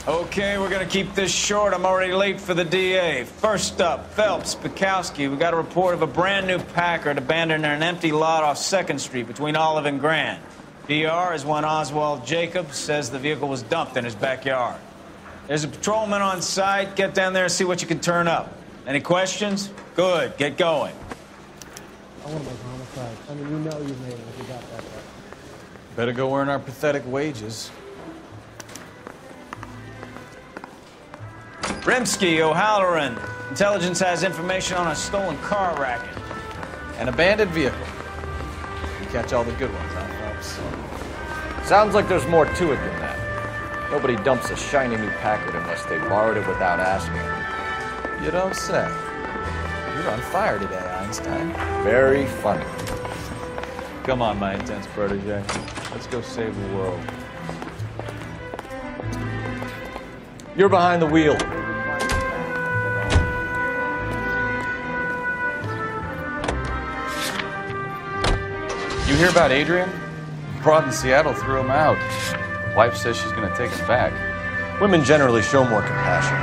Okay, we're gonna keep this short. I'm already late for the DA. First up, Phelps, Bukowski. We got a report of a brand new Packard abandoned in an empty lot off 2nd Street between Olive and Grand. DR is one Oswald Jacobs, says the vehicle was dumped in his backyard. There's a patrolman on site. Get down there and see what you can turn up. Any questions? Good, get going. I want to make homicide. I mean, you know you made it if you got that right. Better go earn our pathetic wages. Rimsky, O'Halloran. Intelligence has information on a stolen car racket. An abandoned vehicle. You catch all the good ones, huh, Phelps? Sounds like there's more to it than that. Nobody dumps a shiny new Packard unless they borrowed it without asking. You don't say. You're on fire today, Einstein. Very funny. Come on, my intense protege. Let's go save the world. You're behind the wheel. You hear about Adrian? Broad in Seattle threw him out. Wife says she's gonna take him back. Women generally show more compassion.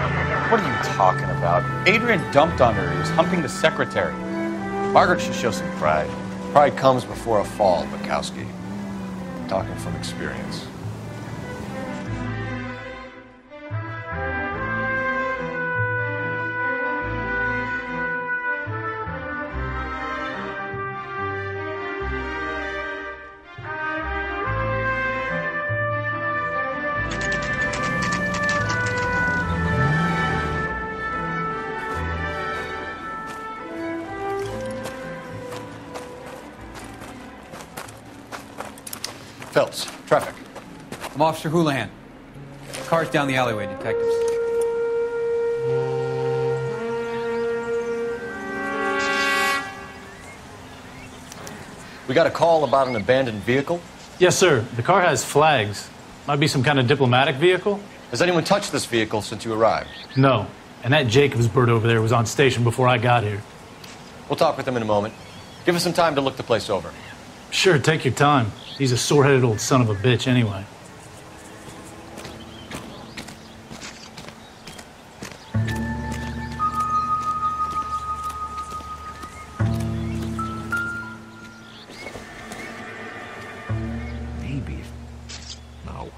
What are you talking about? Adrian dumped on her. He was humping the secretary. Margaret should show some pride. Pride comes before a fall, Bukowski. I'm talking from experience. Phelps, traffic. I'm Officer Houlihan. Car's down the alleyway, detectives. We got a call about an abandoned vehicle. Yes, sir. The car has flags. Might be some kind of diplomatic vehicle. Has anyone touched this vehicle since you arrived? No. And that Jacobs bird over there was on station before I got here. We'll talk with him in a moment. Give us some time to look the place over. Sure, take your time. He's a sore-headed old son of a bitch anyway. Maybe. No.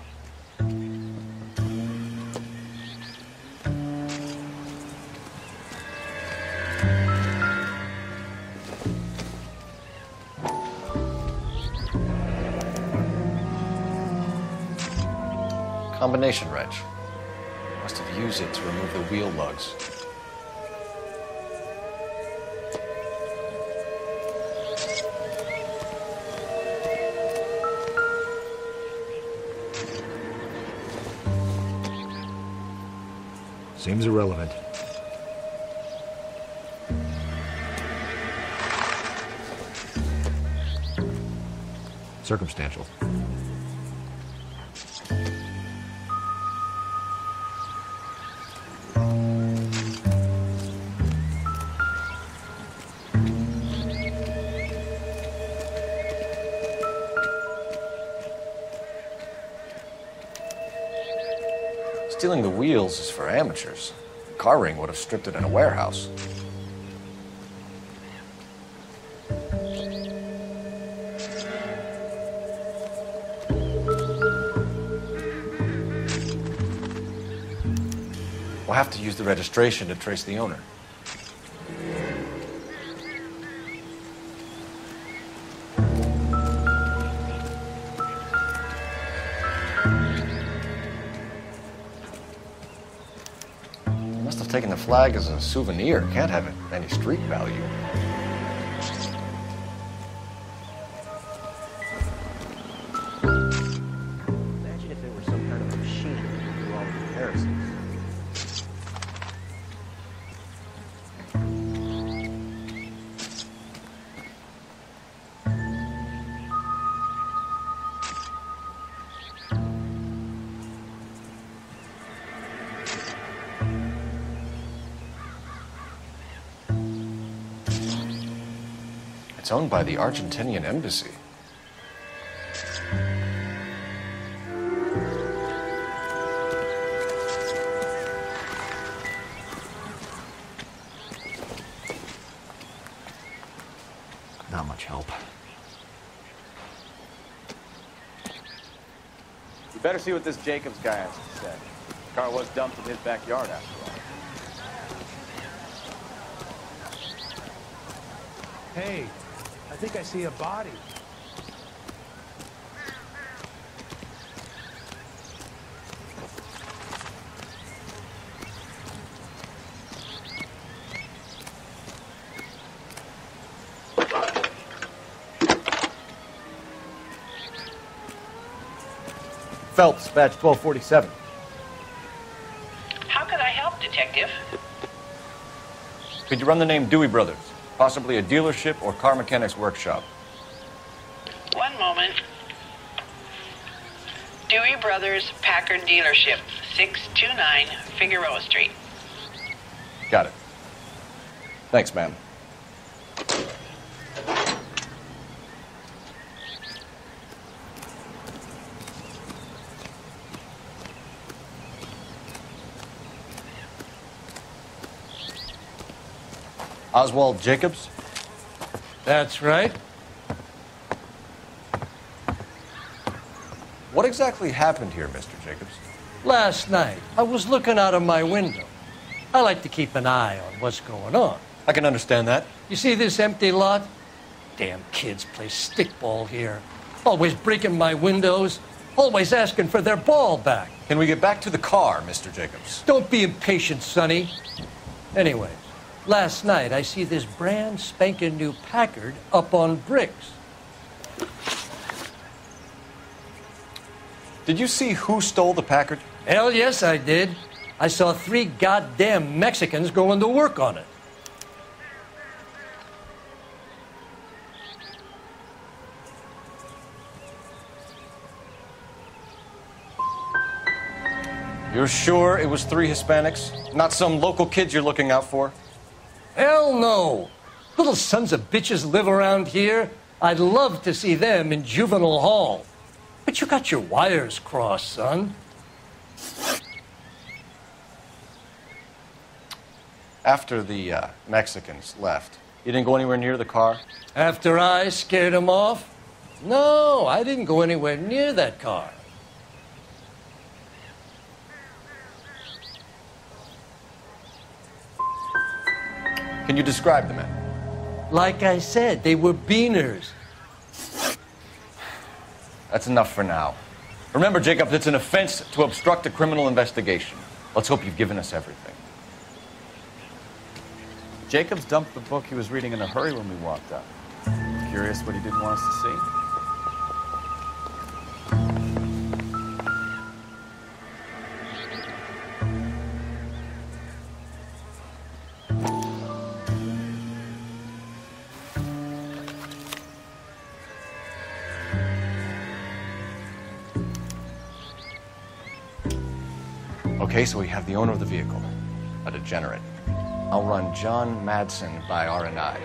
Combination wrench. Must have used it to remove the wheel lugs. Seems irrelevant. Circumstantial. Stealing the wheels is for amateurs. Car ring would have stripped it in a warehouse. We'll have to use the registration to trace the owner. Taking the flag as a souvenir can't have any street value. It's owned by the Argentinian embassy. Not much help. You better see what this Jacobs guy has to say. The car was dumped in his backyard after all. Hey, I think I see a body. Phelps, badge 1247. How can I help, Detective? Could you run the name Dewey Brothers? Possibly a dealership or car mechanic's workshop. One moment. Dewey Brothers Packard Dealership, 629 Figueroa Street. Got it. Thanks, ma'am. Oswald Jacobs? That's right. What exactly happened here, Mr. Jacobs? Last night, I was looking out of my window. I like to keep an eye on what's going on. I can understand that. You see this empty lot? Damn kids play stickball here. Always breaking my windows. Always asking for their ball back. Can we get back to the car, Mr. Jacobs? Don't be impatient, Sonny. Anyway, last night I see this brand spanking new Packard up on bricks. Did you see who stole the Packard? Hell yes, I did. I saw 3 goddamn Mexicans going to work on it. You're sure it was 3 Hispanics? Not some local kids you're looking out for? Hell no. Little sons of bitches live around here. I'd love to see them in juvenile hall. But you got your wires crossed, son. After the Mexicans left, you didn't go anywhere near the car? After I scared them off? No, I didn't go anywhere near that car. Can you describe the men? Like I said, they were beaners. That's enough for now. Remember, Jacob, it's an offense to obstruct a criminal investigation. Let's hope you've given us everything. Jacobs dumped the book he was reading in a hurry when we walked up. Curious what he didn't want us to see? Okay, so we have the owner of the vehicle, a degenerate. I'll run John Madsen by R&I.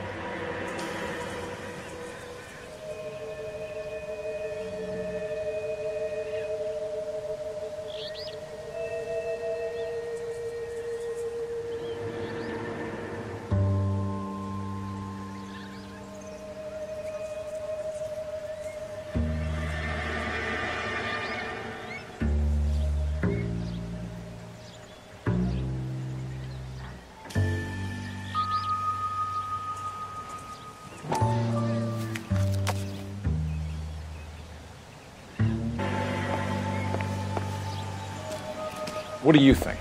What do you think?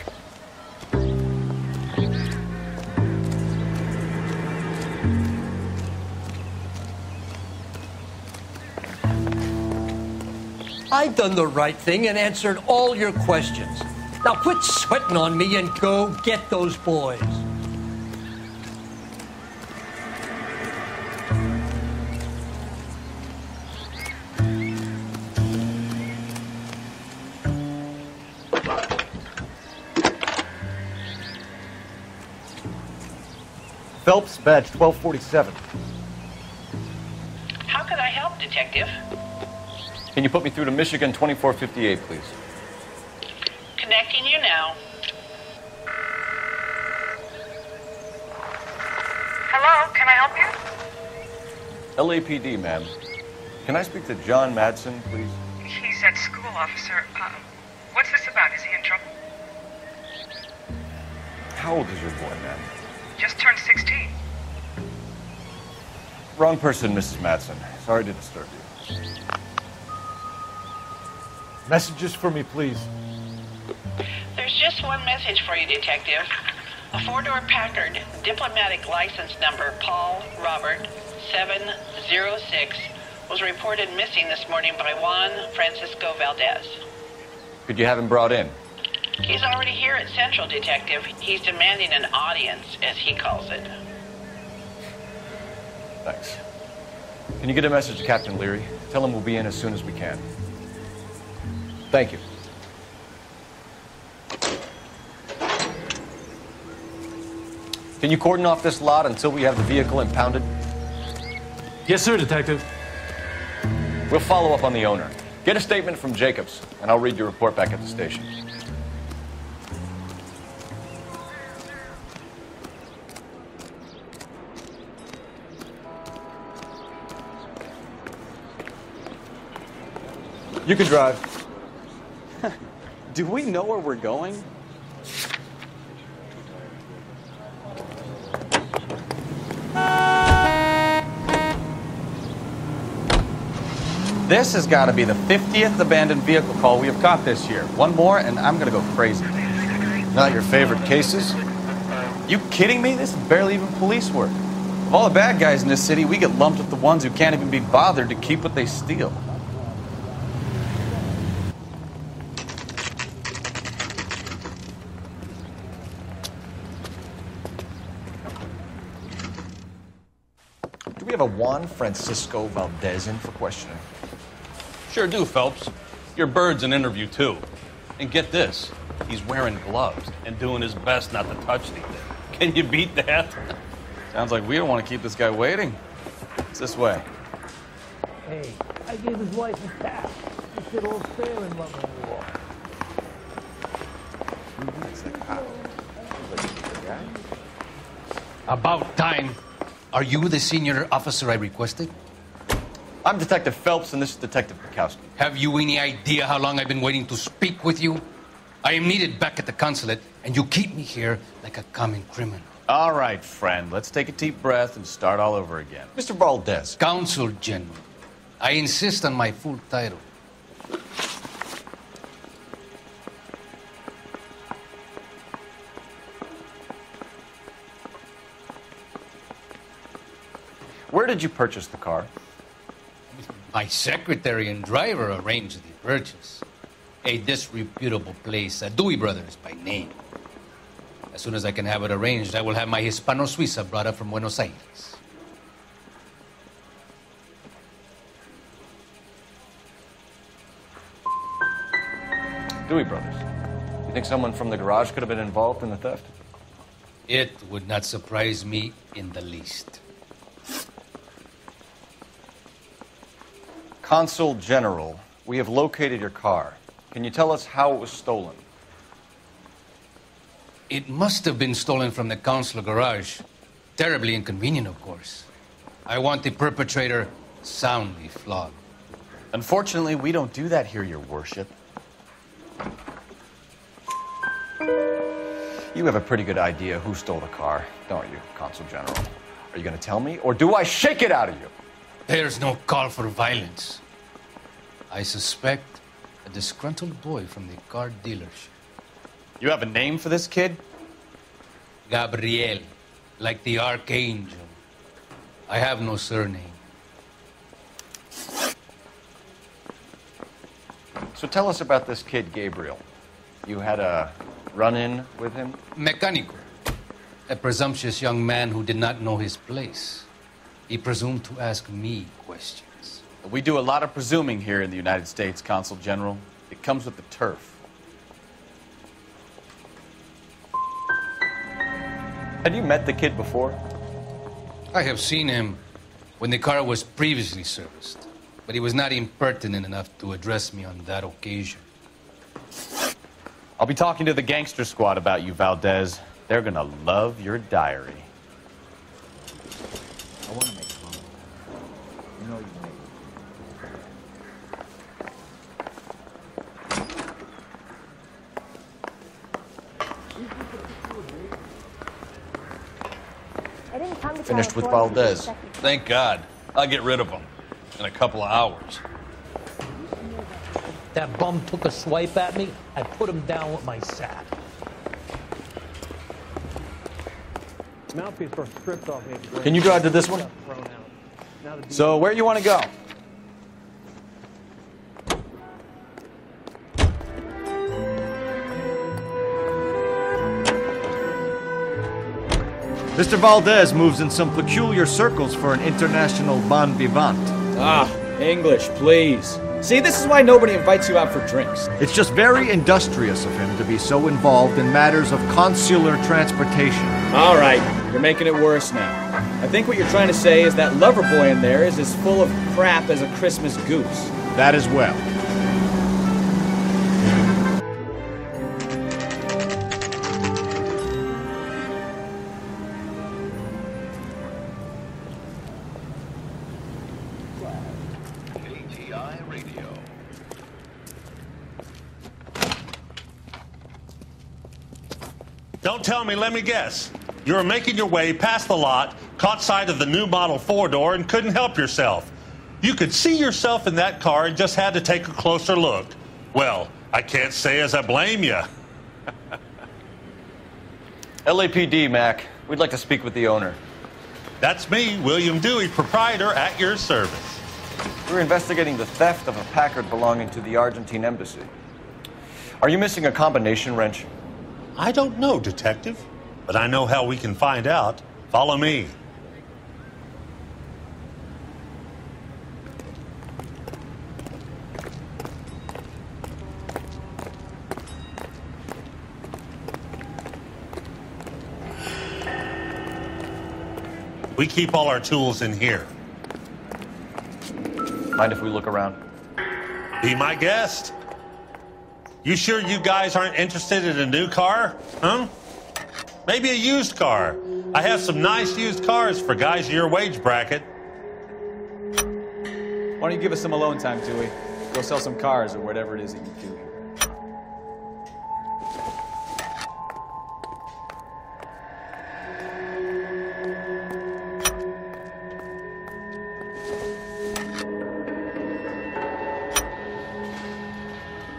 I've done the right thing and answered all your questions. Now quit sweating on me and go get those boys. Phelps, badge 1247. Detective. Can you put me through to Michigan 2458, please? Connecting you now. Hello, can I help you? LAPD, ma'am. Can I speak to John Madsen, please? He's at school, officer. What's this about? Is he in trouble? How old is your boy, ma'am? Just turned 16. Wrong person, Mrs. Madsen. Sorry to disturb you. Messages for me, please. There's just one message for you, Detective. A four-door Packard, diplomatic license number Paul Robert 706, was reported missing this morning by Juan Francisco Valdez. Could you have him brought in? He's already here at Central, Detective. He's demanding an audience, as he calls it. Thanks. Can you get a message to Captain Leary? Tell him we'll be in as soon as we can. Thank you. Can you cordon off this lot until we have the vehicle impounded? Yes, sir, Detective. We'll follow up on the owner. Get a statement from Jacobs, and I'll read your report back at the station. You can drive. Do we know where we're going? This has got to be the 50th abandoned vehicle call we have caught this year. One more, and I'm going to go crazy. Not your favorite cases? You kidding me? This is barely even police work. Of all the bad guys in this city, we get lumped with the ones who can't even be bothered to keep what they steal. Do we have a Juan Francisco Valdez in for questioning? Sure do, Phelps. Your bird's an interview, too. And get this, he's wearing gloves and doing his best not to touch anything. Can you beat that? Sounds like we don't want to keep this guy waiting. It's this way. Hey, I gave his wife a tap. This good old sailing love on the wall. About time. Are you the senior officer I requested? I'm Detective Phelps, and this is Detective Pikowski. Have you any idea how long I've been waiting to speak with you? I am needed back at the consulate, and you keep me here like a common criminal. All right, friend. Let's take a deep breath and start all over again. Mr. Valdez. Consul General. I insist on my full title. Where did you purchase the car? My secretary and driver arranged the purchase. A disreputable place, Dewey Brothers by name. As soon as I can have it arranged, I will have my Hispano Suiza brought up from Buenos Aires. Dewey Brothers. You think someone from the garage could have been involved in the theft? It would not surprise me in the least. Consul General, we have located your car. Can you tell us how it was stolen? It must have been stolen from the consular garage. Terribly inconvenient, of course. I want the perpetrator soundly flogged. Unfortunately, we don't do that here, Your Worship. You have a pretty good idea who stole the car, don't you, Consul General? Are you going to tell me, or do I shake it out of you? There's no call for violence. I suspect a disgruntled boy from the car dealership. You have a name for this kid? Gabriel, like the archangel. I have no surname. So tell us about this kid, Gabriel. You had a run-in with him? Mecánico. A presumptuous young man who did not know his place. He presumed to ask me questions. We do a lot of presuming here in the United States, Consul General. It comes with the turf. Had you met the kid before? I have seen him when the car was previously serviced. but he was not impertinent enough to address me on that occasion. I'll be talking to the gangster squad about you, Valdez. They're gonna love your diary. I want to make fun. You know you make. Finished with Valdez. Thank God. I'll get rid of him in a couple of hours. That bum took a swipe at me. I put him down with my sack. Mouthpiece first stripped off me. Can you drive to this one? So, where you want to go? Mr. Valdez moves in some peculiar circles for an international bon vivant. Ah, English, please. See, this is why nobody invites you out for drinks. It's just very industrious of him to be so involved in matters of consular transportation. All right, you're making it worse now. I think what you're trying to say is that lover boy in there is as full of crap as a Christmas goose. That as well. Don't tell me, let me guess. You were making your way past the lot, caught sight of the new model four-door, and couldn't help yourself. You could see yourself in that car and just had to take a closer look. Well, I can't say as I blame you. LAPD, Mac. We'd like to speak with the owner. That's me, William Dewey, proprietor, at your service. We're investigating the theft of a Packard belonging to the Argentine embassy. Are you missing a combination wrench? I don't know, Detective, but I know how we can find out. Follow me. We keep all our tools in here. Mind if we look around? Be my guest. You sure you guys aren't interested in a new car? Huh? Maybe a used car. I have some nice used cars for guys in your wage bracket. Why don't you give us some alone time, Dewey? Go sell some cars or whatever it is that you do here.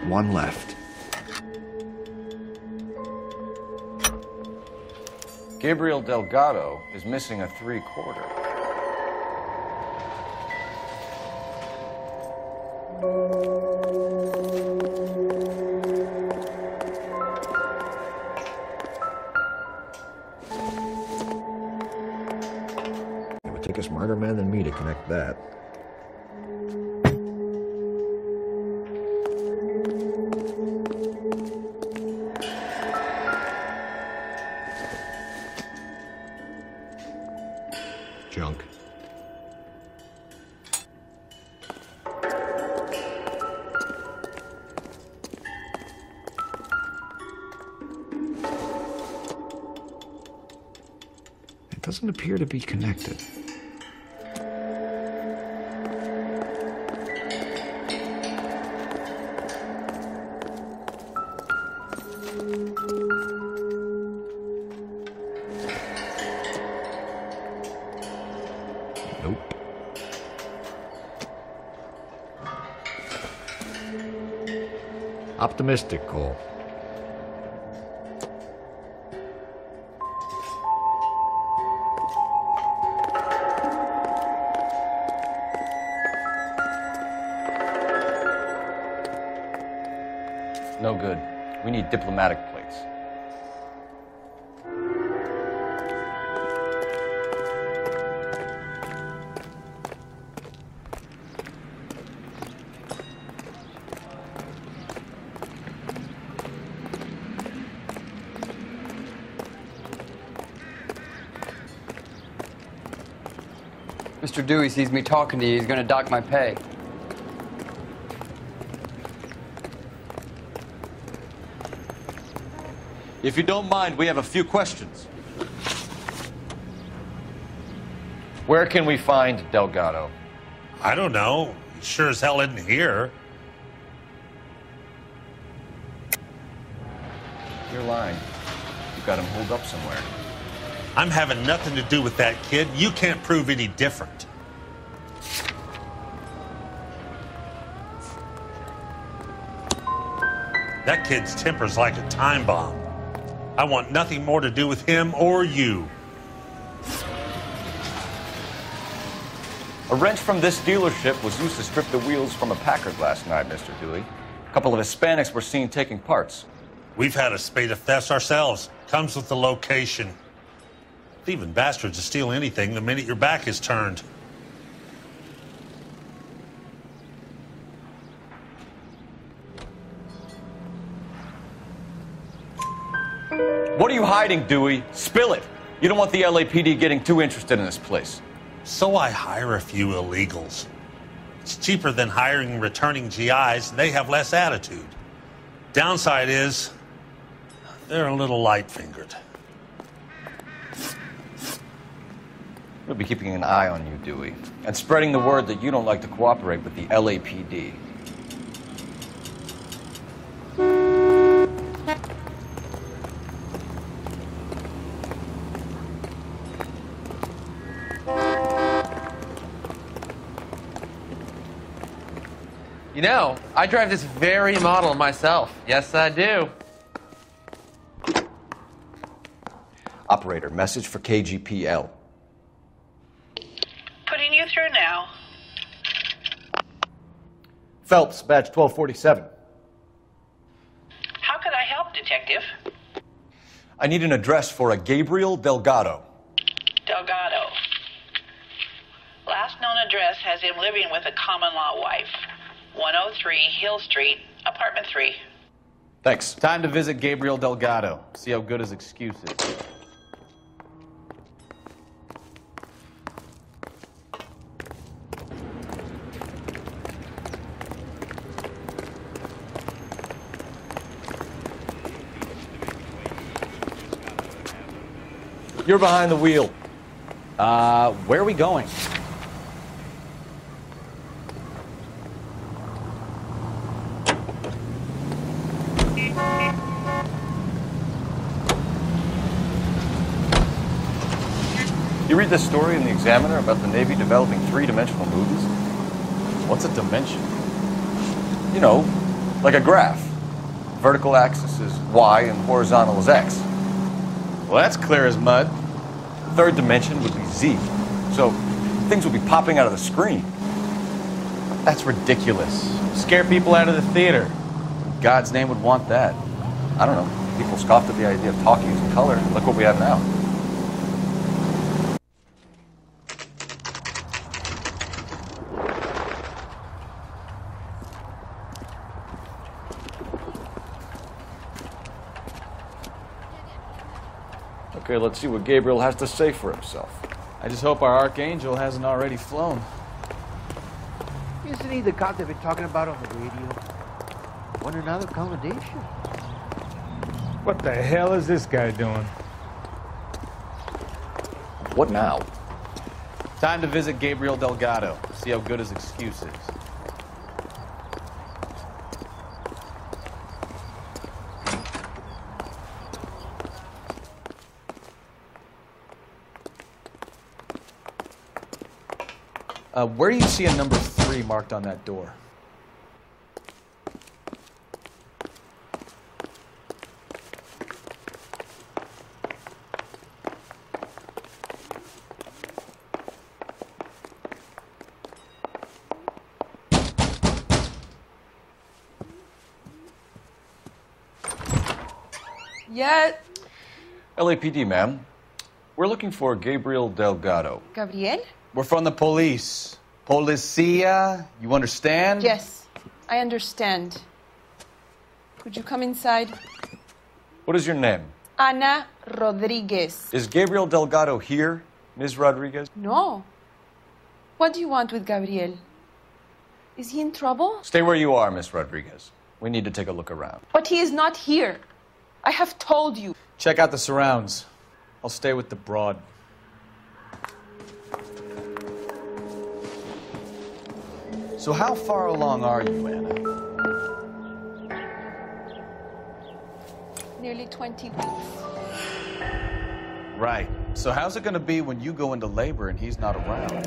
One left. Gabriel Delgado is missing a 3/4. It would take a smarter man than me to connect that. Junk. It doesn't appear to be connected. Nope. Optimistic, Cole. No good. We need diplomatic plates. Mr. Dewey sees me talking to you. He's going to dock my pay. If you don't mind, we have a few questions. Where can we find Delgado? I don't know. He sure as hell isn't here. You're lying. You got him holed up somewhere. I'm having nothing to do with that kid. You can't prove any different. That kid's temper's like a time bomb. I want nothing more to do with him or you. A wrench from this dealership was used to strip the wheels from a Packard last night, Mr. Dewey. A couple of Hispanics were seen taking parts. We've had a spate of thefts ourselves. Comes with the location. Thieving bastards to steal anything the minute your back is turned. What are you hiding, Dewey? Spill it. You don't want the LAPD getting too interested in this place. So I hire a few illegals. It's cheaper than hiring returning GIs, and they have less attitude. Downside is, they're a little light-fingered. We'll be keeping an eye on you, Dewey, and spreading the word that you don't like to cooperate with the LAPD. You know, I drive this very model myself. Yes, I do. Operator, message for KGPL. Putting you through now. Phelps, badge 1247. How could I help, Detective? I need an address for a Gabriel Delgado. Delgado. Last known address has him living with a common-law wife. 103 Hill Street, apartment 3. Thanks. Time to visit Gabriel Delgado. See how good his excuse is. You're behind the wheel. Where are we going? You read this story in the Examiner about the Navy developing three-dimensional movies? What's a dimension? You know, like a graph. Vertical axis is Y and horizontal is X. Well, that's clear as mud. The third dimension would be Z. So things would be popping out of the screen. That's ridiculous. Scare people out of the theater. In God's name would want that. I don't know. People scoffed at the idea of talking using color. Look what we have now. Okay, let's see what Gabriel has to say for himself. I just hope our Archangel hasn't already flown. Isn't he the cop they've been talking about on the radio? Want another accommodation? What the hell is this guy doing? What now? Time to visit Gabriel Delgado. See how good his excuse is. Where do you see a number 3 marked on that door? Yeah. LAPD, ma'am. We're looking for Gabriel Delgado. Gabriel? We're from the police. Policia, you understand? Yes, I understand. Could you come inside? What is your name? Ana Rodriguez. Is Gabriel Delgado here, Ms. Rodriguez? No. What do you want with Gabriel? Is he in trouble? Stay where you are, Miss Rodriguez. We need to take a look around. But he is not here. I have told you. Check out the surrounds. I'll stay with the broad. So how far along are you, Anna? Nearly 20 weeks. Right. So how's it gonna be when you go into labor and he's not around?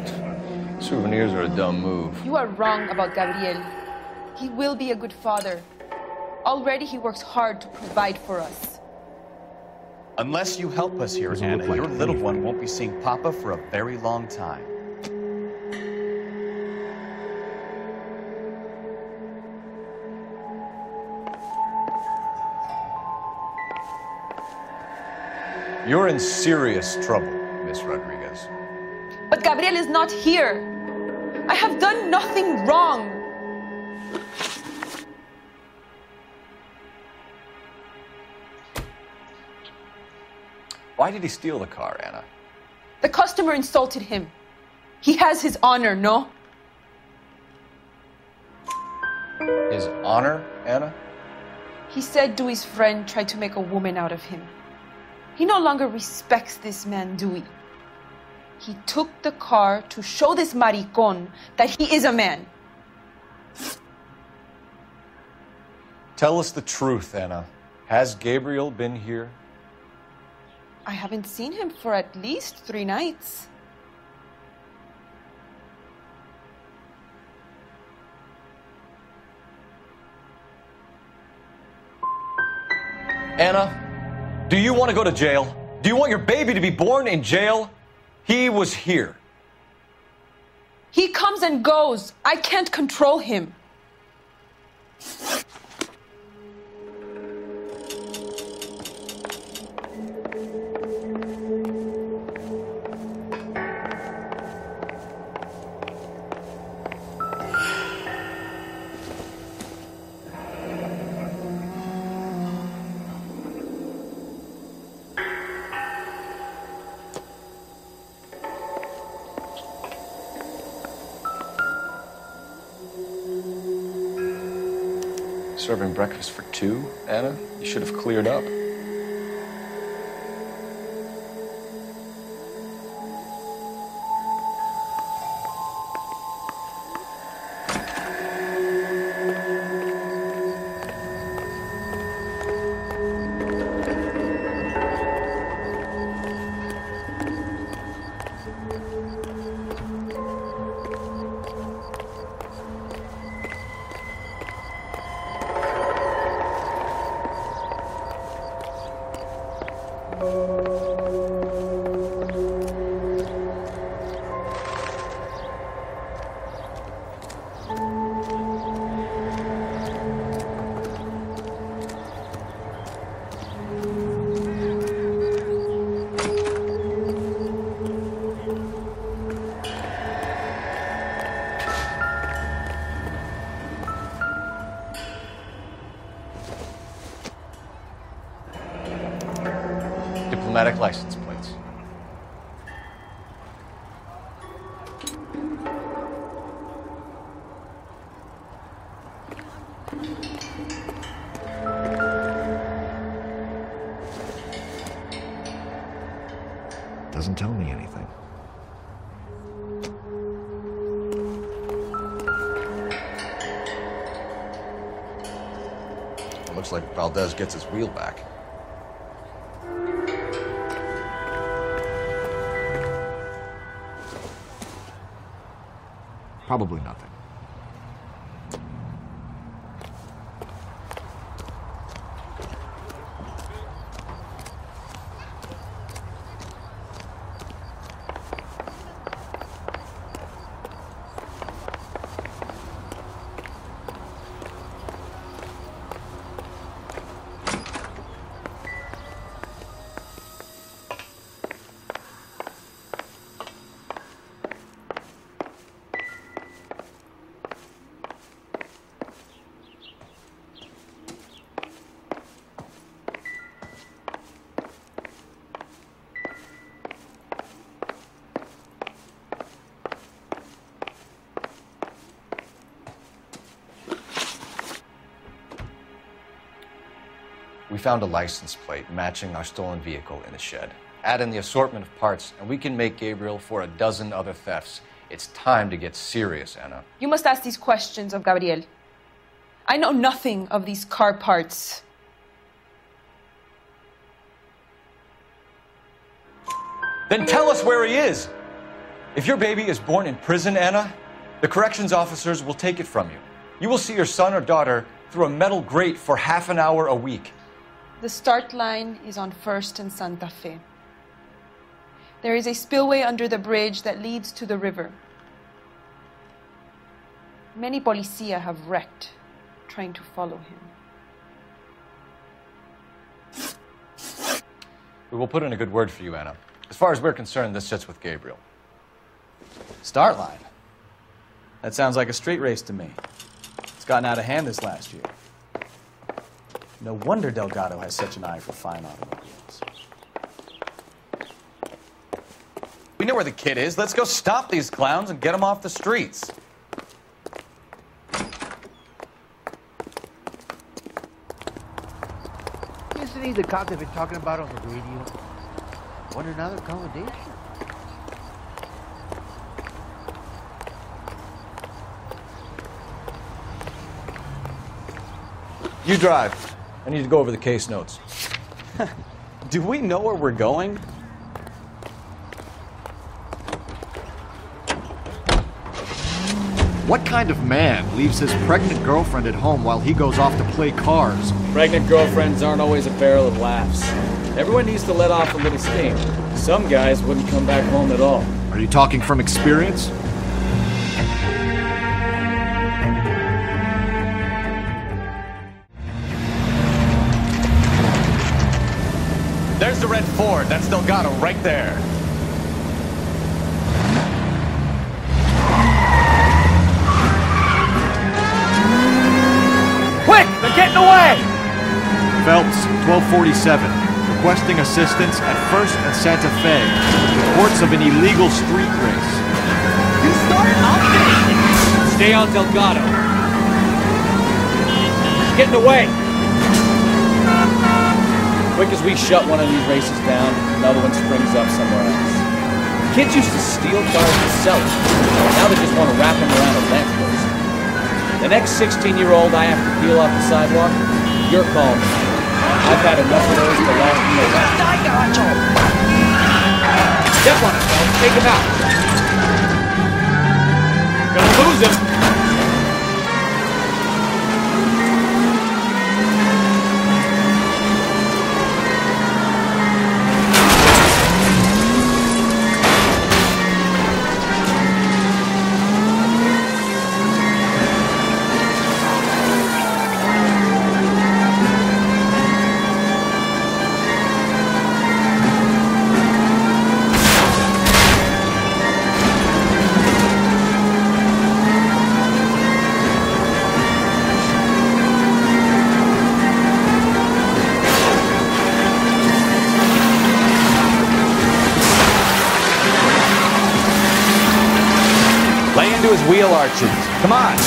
Souvenirs are a dumb move. You are wrong about Gabriel. He will be a good father. Already he works hard to provide for us. Unless you help us here, Anna, your little one won't be seeing Papa for a very long time. You're in serious trouble, Miss Rodriguez. But Gabriel is not here. I have done nothing wrong. Why did he steal the car, Anna? The customer insulted him. He has his honor, no? His honor, Anna? He said Dewey's friend tried to make a woman out of him. He no longer respects this man, Dewey. He took the car to show this maricón that he is a man. Tell us the truth, Anna. Has Gabriel been here? I haven't seen him for at least 3 nights. Anna, do you want to go to jail? Do you want your baby to be born in jail? He was here. He comes and goes. I can't control him. Serving breakfast for 2, Anna? You should have cleared up. Diplomatic license plates. Doesn't tell me anything. It looks like Valdez gets his wheel back. Probably nothing. We found a license plate matching our stolen vehicle in the shed. Add in the assortment of parts, and we can make Gabriel for a dozen other thefts. It's time to get serious, Anna. You must ask these questions of Gabriel. I know nothing of these car parts. Then tell us where he is. If your baby is born in prison, Anna, the corrections officers will take it from you. You will see your son or daughter through a metal grate for half an hour a week. The start line is on 1st and Santa Fe. There is a spillway under the bridge that leads to the river. Many policia have wrecked trying to follow him. We will put in a good word for you, Anna. As far as we're concerned, this sits with Gabriel. Start line? That sounds like a street race to me. It's gotten out of hand this last year. No wonder Delgado has such an eye for fine automobiles. We know where the kid is. Let's go stop these clowns and get them off the streets. Isn't he the cop they've been talking about on the radio? Want another accommodation? You drive. I need to go over the case notes. Do we know where we're going? What kind of man leaves his pregnant girlfriend at home while he goes off to play cars? Pregnant girlfriends aren't always a barrel of laughs. Everyone needs to let off a little steam. Some guys wouldn't come back home at all. Are you talking from experience? There's the red Ford. That's Delgado right there. Quick! They're getting away! Phelps, 1247. Requesting assistance at 1st and Santa Fe. Reports of an illegal street race. You started off this! Stay on Delgado. He's getting away. Quick as we shut one of these races down, another one springs up somewhere else. Kids used to steal cars and sell them. Now they just want to wrap them around a lamppost. The next 16-year-old I have to peel off the sidewalk, your call. I've had enough of those to last me a while. Step on it, fellas. Take him out. Gonna lose him. His wheel arches. Come on.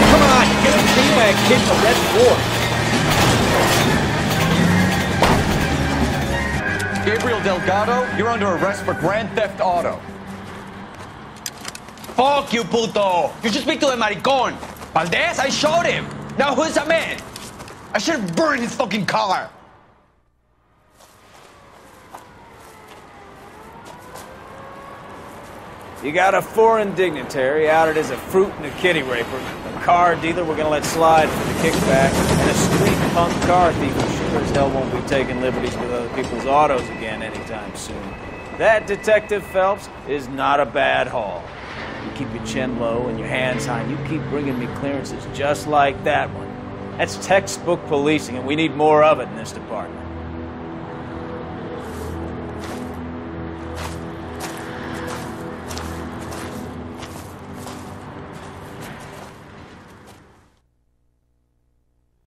Come on, get a T-Mag kick the red Ford. Gabriel Delgado, you're under arrest for grand theft auto. Fuck you, puto! You should speak to the maricon. Valdez, I showed him. Now who's the man? I should have burned his fucking car. You got a foreign dignitary outed as a fruit and a kitty raper, a car dealer we're gonna let slide for the kickback, and a street punk car thief who sure as hell won't be taking liberties with other people's autos again anytime soon. That, Detective Phelps, is not a bad haul. You keep your chin low and your hands high, and you keep bringing me clearances just like that one. That's textbook policing, and we need more of it in this department.